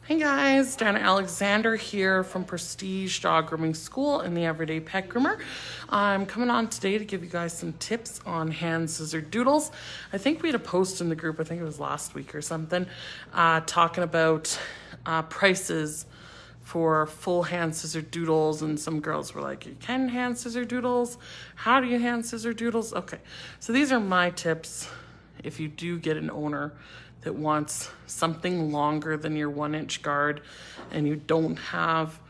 Hey guys, Danna Alexander here from Prestige Dog Grooming School and the Everyday Pet Groomer. I'm coming on today to give you guys some tips on hand scissored doodles. I think we had a post in the group, I think it was last week or something, talking about prices for full hand scissored doodles, and some girls were like, you can hand scissor doodles? How do you hand scissor doodles? Okay, so these are my tips if you do get an owner that wants something longer than your 1-inch guard and you don't have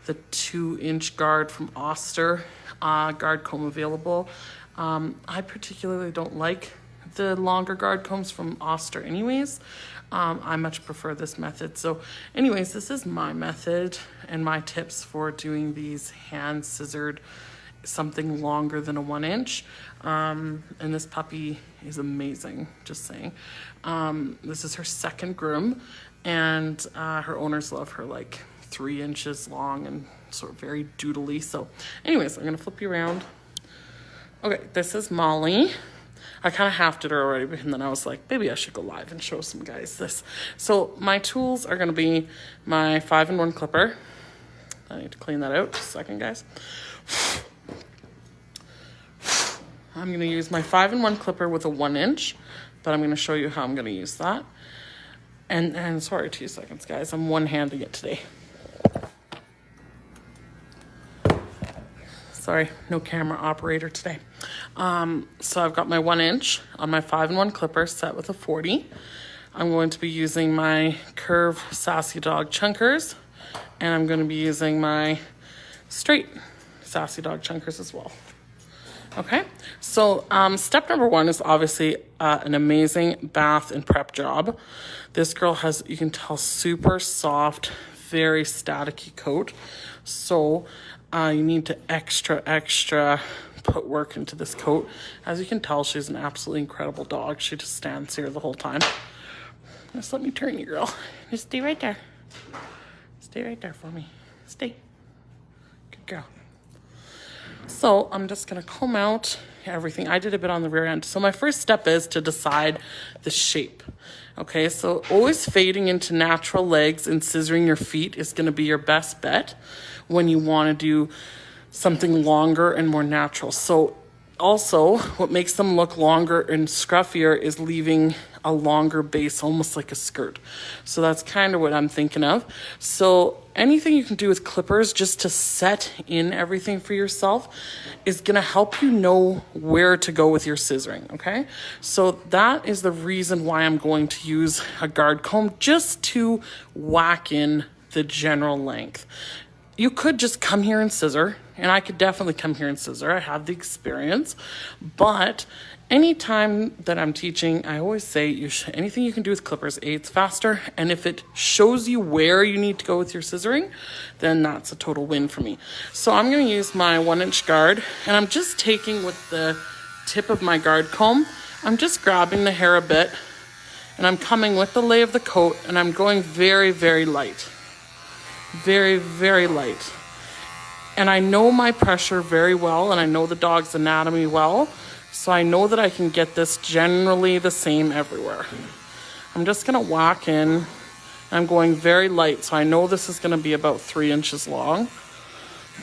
the 2-inch guard from Oster guard comb available. I particularly don't like the longer guard combs from Oster anyways. I much prefer this method. So anyways, this is my method and my tips for doing these hand scissored something longer than a 1-inch. And this puppy is amazing, just saying. This is her second groom, and her owners love her like 3 inches long and sort of very doodly. So anyways, I'm gonna flip you around. Okay, this is Molly. I kind of halved her already, but then I was like, maybe I should go live and show some guys this. So my tools are gonna be my 5-in-1 clipper. I need to clean that out, just a second, guys. I'm going to use my 5-in-1 clipper with a 1-inch, but I'm going to show you how I'm going to use that. And sorry, 2 seconds, guys. I'm one-handing it today. Sorry, no camera operator today. So I've got my 1-inch on my 5-in-1 clipper set with a 40. I'm going to be using my Curve Sassy Dog Chunkers, and I'm going to be using my straight Sassy Dog Chunkers as well. Okay, so step number 1 is obviously an amazing bath and prep job. This girl has, you can tell, super soft, very staticky coat. So you need to extra put work into this coat. As you can tell, she's an absolutely incredible dog. She just stands here the whole time. Just let me turn you, girl. Just stay right there. Stay right there for me. Stay. Good girl. So I'm just going to comb out everything. I did a bit on the rear end. So my first step is to decide the shape. Okay, so always fading into natural legs and scissoring your feet is going to be your best bet when you want to do something longer and more natural. So also, what makes them look longer and scruffier is leaving a longer base, almost like a skirt. So that's kind of what I'm thinking of. So anything you can do with clippers just to set in everything for yourself is going to help you know where to go with your scissoring, okay? So that is the reason why I'm going to use a guard comb, just to whack in the general length. You could just come here and scissor, and I could definitely come here and scissor. I have the experience, but anytime that I'm teaching, I always say anything you can do with clippers, it's faster, and if it shows you where you need to go with your scissoring, then that's a total win for me. So I'm going to use my 1-inch guard, and I'm just taking with the tip of my guard comb, I'm just grabbing the hair a bit, and I'm coming with the lay of the coat, and I'm going very, very light. Very, very light. And I know my pressure very well, and I know the dog's anatomy well, so I know that I can get this generally the same everywhere. I'm just going to whack in. I'm going very light, so I know this is going to be about 3 inches long.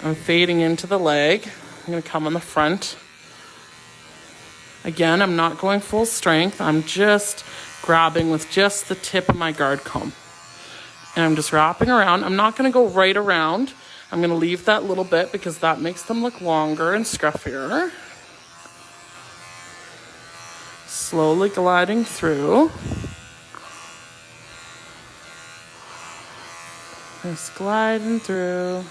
I'm fading into the leg. I'm going to come on the front. Again, I'm not going full strength. I'm just grabbing with just the tip of my guard comb. And I'm just wrapping around. I'm not going to go right around. I'm going to leave that little bit because that makes them look longer and scruffier. Slowly gliding through. Just gliding through.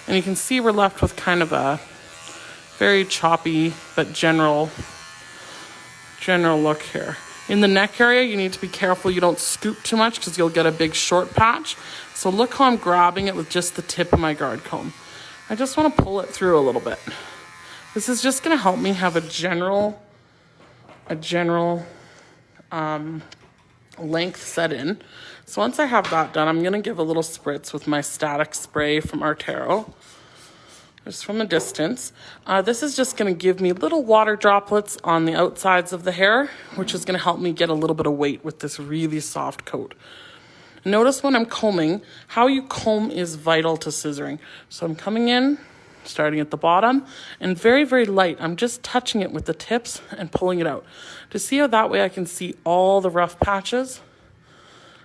And you can see we're left with kind of a very choppy but general look here. In the neck area, you need to be careful you don't scoop too much because you'll get a big short patch. So look how I'm grabbing it with just the tip of my guard comb. I just want to pull it through a little bit. This is just going to help me have a general length set in. So once I have that done, I'm going to give a little spritz with my static spray from Artero. Just from a distance. This is just going to give me little water droplets on the outsides of the hair, which is going to help me get a little bit of weight with this really soft coat. Notice when I'm combing, how you comb is vital to scissoring. So I'm coming in, starting at the bottom, and very, very light. I'm just touching it with the tips and pulling it out. To see how that way I can see all the rough patches.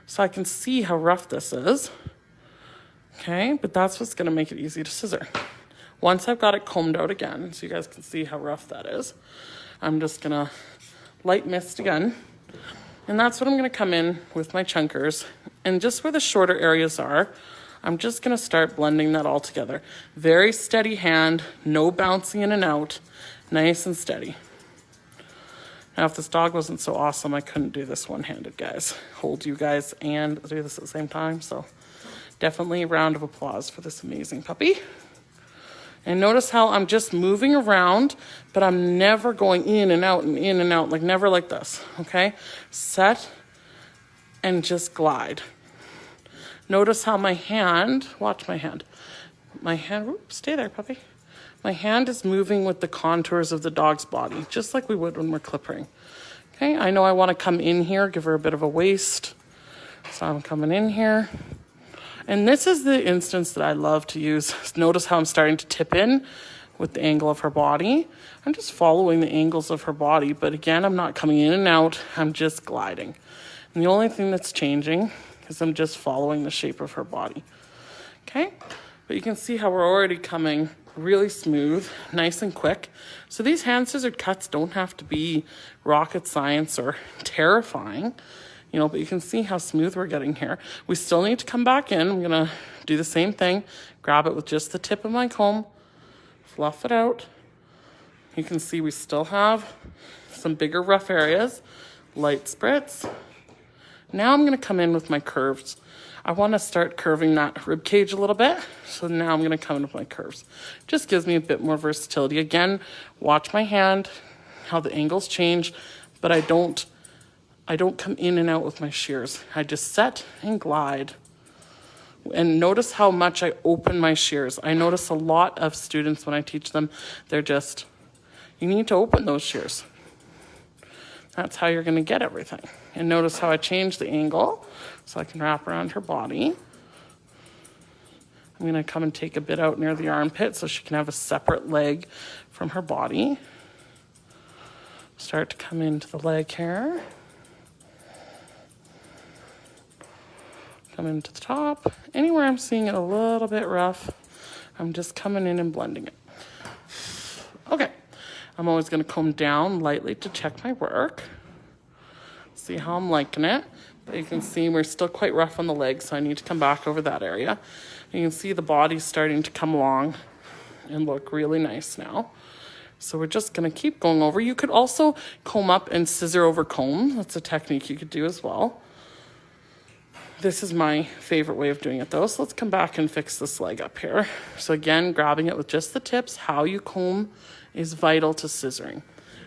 So I can see how rough this is. Okay, but that's what's gonna make it easy to scissor. Once I've got it combed out again, so you guys can see how rough that is, I'm just gonna light mist again. And that's what I'm gonna come in with my chunkers. And just where the shorter areas are, I'm just gonna start blending that all together. Very steady hand, no bouncing in and out, nice and steady. Now, if this dog wasn't so awesome, I couldn't do this one-handed, guys. Hold you guys and do this at the same time. So definitely a round of applause for this amazing puppy. And notice how I'm just moving around, but I'm never going in and out and in and out, like never like this, okay? Set and just glide. Notice how my hand, watch my hand. My hand, whoops, stay there, puppy. My hand is moving with the contours of the dog's body, just like we would when we're clippering. Okay, I know I want to come in here, give her a bit of a waist. So I'm coming in here. And this is the instance that I love to use. Notice how I'm starting to tip in with the angle of her body. I'm just following the angles of her body, but again, I'm not coming in and out, I'm just gliding. And the only thing that's changing is I'm just following the shape of her body. Okay, but you can see how we're already coming really smooth, nice and quick. So these hand scissored cuts don't have to be rocket science or terrifying. You know, but you can see how smooth we're getting here. We still need to come back in. I'm gonna do the same thing. Grab it with just the tip of my comb, fluff it out. You can see we still have some bigger rough areas, light spritz. Now I'm gonna come in with my curves. I wanna start curving that rib cage a little bit. So now I'm gonna come in with my curves. Just gives me a bit more versatility. Again, watch my hand, how the angles change, but I don't come in and out with my shears. I just set and glide. And notice how much I open my shears. I notice a lot of students when I teach them, they're just, you need to open those shears. That's how you're gonna get everything. And notice how I change the angle so I can wrap around her body. I'm gonna come and take a bit out near the armpit so she can have a separate leg from her body. Start to come into the leg here. Come into the top. Anywhere I'm seeing it a little bit rough, I'm just coming in and blending it. Okay, I'm always gonna comb down lightly to check my work. See how I'm liking it. But you can see we're still quite rough on the legs, so I need to come back over that area. You can see the body's starting to come along and look really nice now. So we're just gonna keep going over. You could also comb up and scissor over comb. That's a technique you could do as well. This is my favorite way of doing it though. So let's come back and fix this leg up here. So again, grabbing it with just the tips, how you comb is vital to scissoring.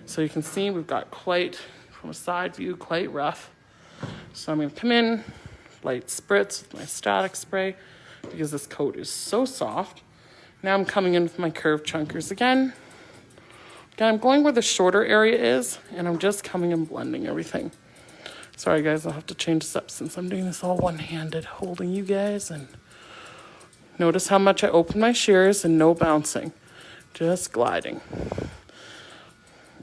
So you can see we've got quite, from a side view, quite rough. So I'm gonna come in, light spritz with my static spray because this coat is so soft. Now I'm coming in with my curved chunkers again. Again, I'm going where the shorter area is and I'm just coming and blending everything. Sorry guys, I'll have to change this up since I'm doing this all one-handed, holding you guys. And notice how much I open my shears and no bouncing, just gliding.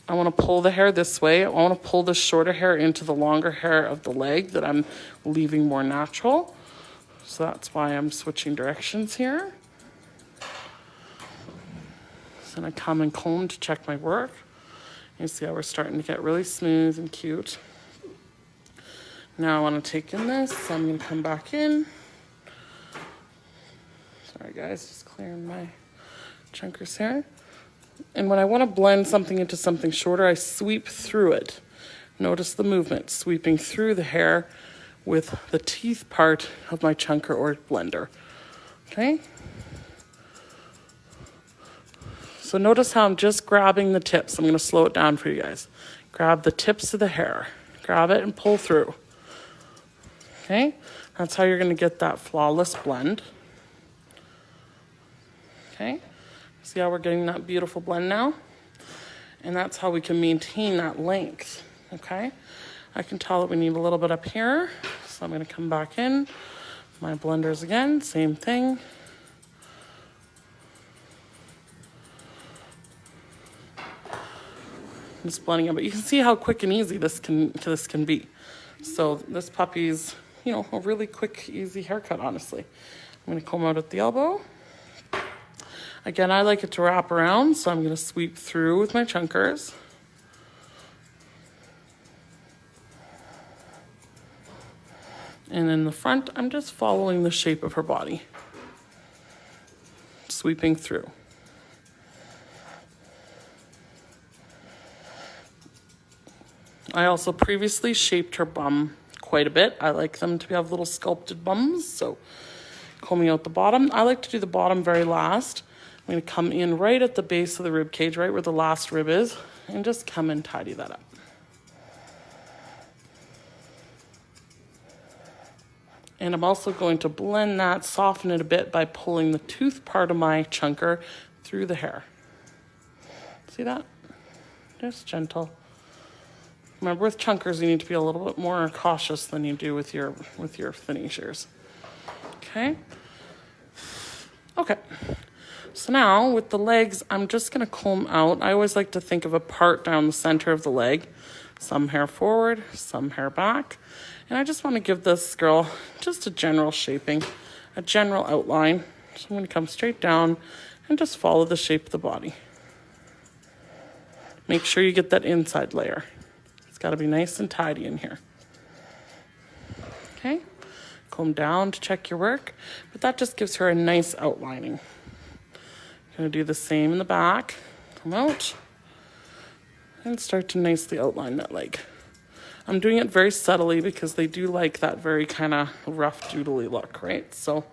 I want to pull the hair this way. I want to pull the shorter hair into the longer hair of the leg that I'm leaving more natural. So that's why I'm switching directions here. So I come and comb to check my work. You see how we're starting to get really smooth and cute. Now I want to take in this, so I'm going to come back in. Sorry guys, just clearing my chunkers here. And when I want to blend something into something shorter, I sweep through it. Notice the movement, sweeping through the hair with the teeth part of my chunker or blender. Okay? So notice how I'm just grabbing the tips. I'm going to slow it down for you guys. Grab the tips of the hair. Grab it and pull through. Okay, that's how you're going to get that flawless blend. Okay, see how we're getting that beautiful blend now? And that's how we can maintain that length, okay? I can tell that we need a little bit up here, So I'm going to come back in. My blenders again, same thing. Just blending it, but you can see how quick and easy this can be. So this puppy's, you know, a really quick, easy haircut, honestly. I'm going to comb out at the elbow. Again, I like it to wrap around, so I'm going to sweep through with my chunkers. And in the front, I'm just following the shape of her body. Sweeping through. I also previously shaped her bum quite a bit. I like them to have little sculpted bums, so combing out the bottom. I like to do the bottom very last. I'm going to come in right at the base of the rib cage, right where the last rib is, and just come and tidy that up. And I'm also going to blend that, soften it a bit by pulling the tooth part of my chunker through the hair. See that? Just gentle. Remember, with chunkers, you need to be a little bit more cautious than you do with your thinning shears. Okay. Okay. So now with the legs, I'm just going to comb out. I always like to think of a part down the center of the leg. Some hair forward, some hair back. And I just want to give this girl just a general shaping, a general outline. So I'm going to come straight down and just follow the shape of the body. Make sure you get that inside layer. It's got to be nice and tidy in here. Okay, comb down to check your work, but that just gives her a nice outlining. Gonna do the same in the back. Come out and start to nicely outline that leg. I'm doing it very subtly because they do like that very kind of rough doodly look, right? So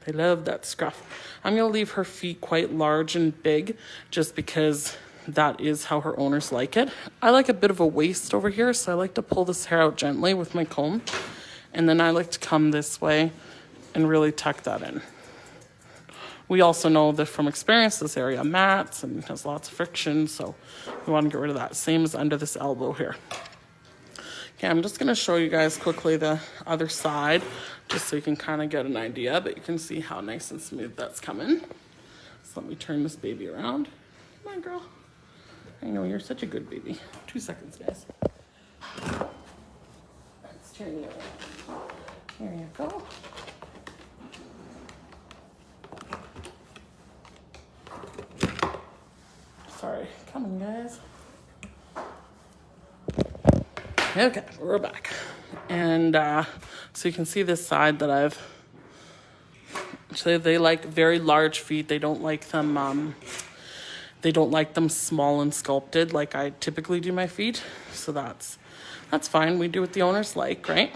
they love that scruff. I'm gonna leave her feet quite large and big just because that is how her owners like it. I like a bit of a waist over here, so I like to pull this hair out gently with my comb. And then I like to come this way and really tuck that in. We also know that from experience, this area mats and has lots of friction, so we want to get rid of that. Same as under this elbow here. Okay, I'm just going to show you guys quickly the other side, just so you can kind of get an idea, but you can see how nice and smooth that's coming. So let me turn this baby around. Come on, girl. I know, you're such a good baby. 2 seconds, guys. Let's turn you around. There you go. Sorry, coming, guys. Okay, we're back. And so you can see this side that I've... So they like very large feet. They don't like them... They don't like them small and sculpted like I typically do my feet. So that's fine. We do what the owners like, right?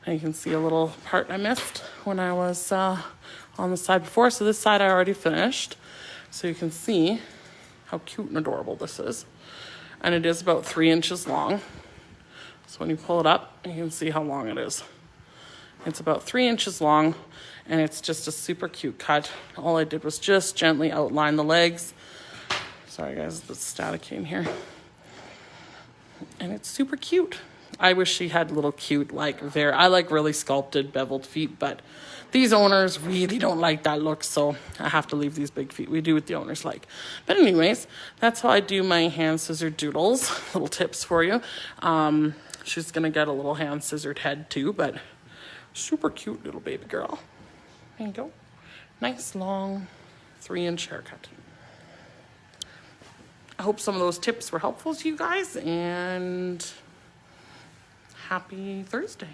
And you can see a little part I missed when I was on the side before. So this side I already finished. So you can see how cute and adorable this is. And it is about 3 inches long. So when you pull it up, you can see how long it is. It's about 3 inches long, and it's just a super cute cut. All I did was just gently outline the legs. Sorry guys, the static in here. And it's super cute. I wish she had little cute, I like really sculpted, beveled feet, but these owners really don't like that look, so I have to leave these big feet. We do what the owners like. But anyways, that's how I do my hand scissored doodles. Little tips for you. She's gonna get a little hand scissored head too, but super cute little baby girl. There you go. Nice long 3-inch haircut. I hope some of those tips were helpful to you guys, and happy Thursday.